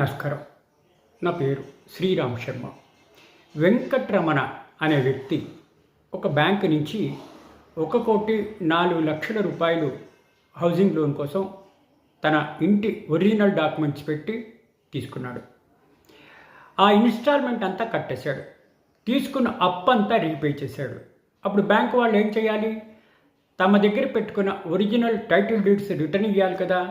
నమస్కారం. నా పేరు శ్రీరామ్ శర్మ. వెంకట్రమణ అనే వ్యక్తి ఒక బ్యాంకు నుంచి 1,04,00,000 రూపాయలు హౌసింగ్ లోన్ కోసం తన ఇంటి ఒరిజినల్ డాక్యుమెంట్స్ పెట్టి తీసుకున్నాడు. ఆ ఇన్స్టాల్మెంట్ అంతా కట్టేశాడు. తీసుకున్న అప్పంతా రీపే చేశాడు. అప్పుడు బ్యాంకు వాళ్ళు ఏం చేయాలి? తమ దగ్గర పెట్టుకున్న ఒరిజినల్ టైటిల్ డీడ్స్ రిటర్న్ ఇవ్వాలి కదా.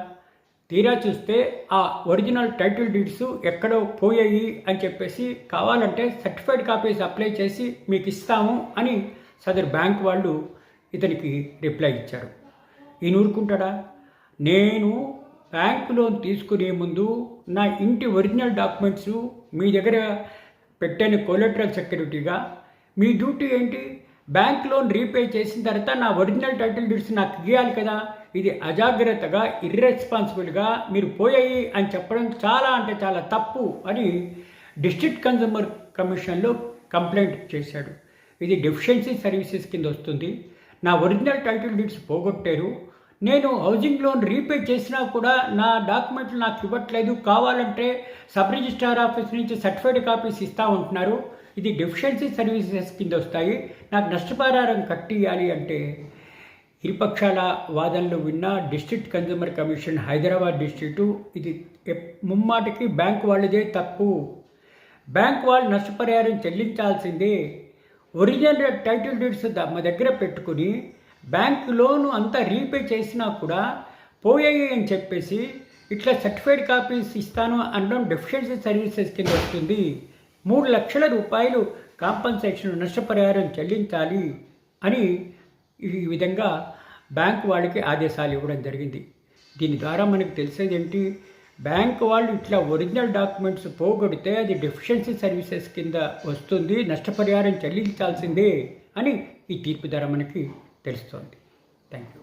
తీరా చూస్తే ఆ ఒరిజినల్ టైటిల్ డీడ్స్ ఎక్కడో పోయాయి అని చెప్పేసి కావాలంటే సర్టిఫైడ్ కాపీస్ అప్లై చేసి మీకు ఇస్తాము అని సదరు బ్యాంక్ వాళ్ళు ఇతనికి రిప్లై ఇచ్చారు. ఈయన ఊరుకుంటాడా? నేను బ్యాంకు లోన్ తీసుకునే ముందు నా ఇంటి ఒరిజినల్ డాక్యుమెంట్స్ మీ దగ్గర పెట్టాను కొలెటరల్ సెక్యూరిటీగా. మీ డ్యూటీ ఏంటి? బ్యాంక్ లోన్ రీపే చేసిన తర్వాత నా ఒరిజినల్ టైటిల్ డీడ్స్ నాకు ఇవ్వాలి కదా. ఇది అజాగ్రత్తగా ఇర్రెస్పాన్సిబుల్గా మీరు పోయాయి అని చెప్పడం చాలా తప్పు అని డిస్ట్రిక్ట్ కన్జ్యూమర్ కమిషన్లో కంప్లైంట్ చేశాడు. ఇది డెఫిషియన్సీ సర్వీసెస్ కింద వస్తుంది. నా ఒరిజినల్ టైటిల్ డీడ్స్ పోగొట్టారు. నేను హౌసింగ్ లోన్ రీపే చేసినా కూడా నా డాక్యుమెంట్లు నాకు ఇవ్వట్లేదు. కావాలంటే సబ్ రిజిస్ట్రార్ ఆఫీస్ నుంచి సర్టిఫైడ్ కాపీస్ ఇస్తా ఉంటున్నారు. ఇది డెఫిషియన్సీ సర్వీసెస్ కింద వస్తాయి. నాకు నష్టపరిహారం కట్టియాలి అంటే ఇరుపక్షాల వాదనలు విన్న district consumer commission Hyderabad district ఇది ముమ్మాటికి బ్యాంకు వాళ్ళదే తప్పు. బ్యాంకు వాళ్ళు నష్టపరిహారం చెల్లించాల్సిందే. ఒరిజినల్ టైటిల్ డీడ్స్ మా దగ్గర పెట్టుకుని బ్యాంకు లోను అంతా రీపే చేసినా కూడా పోయాయి అని చెప్పేసి ఇట్లా సర్టిఫైడ్ కాపీస్ ఇస్తాను అనడం డెఫిషియన్సీ సర్వీసెస్ కింద వస్తుంది. 3 లక్షల రూపాయలు కాంపన్సేషన్ నష్టపరిహారం చెల్లించాలి అని ఈ విధంగా బ్యాంకు వాళ్ళకి ఆదేశాలు ఇవ్వడం జరిగింది. దీని ద్వారా మనకు తెలిసేది ఏంటి? బ్యాంకు వాళ్ళు ఇట్లా ఒరిజినల్ డాక్యుమెంట్స్ పోగొడితే అది డెఫిషియన్సీ సర్వీసెస్ కింద వస్తుంది, నష్టపరిహారం చెల్లించాల్సిందే అని ఈ తీర్పు ద్వారా మనకి తెలుస్తోంది. Thank you.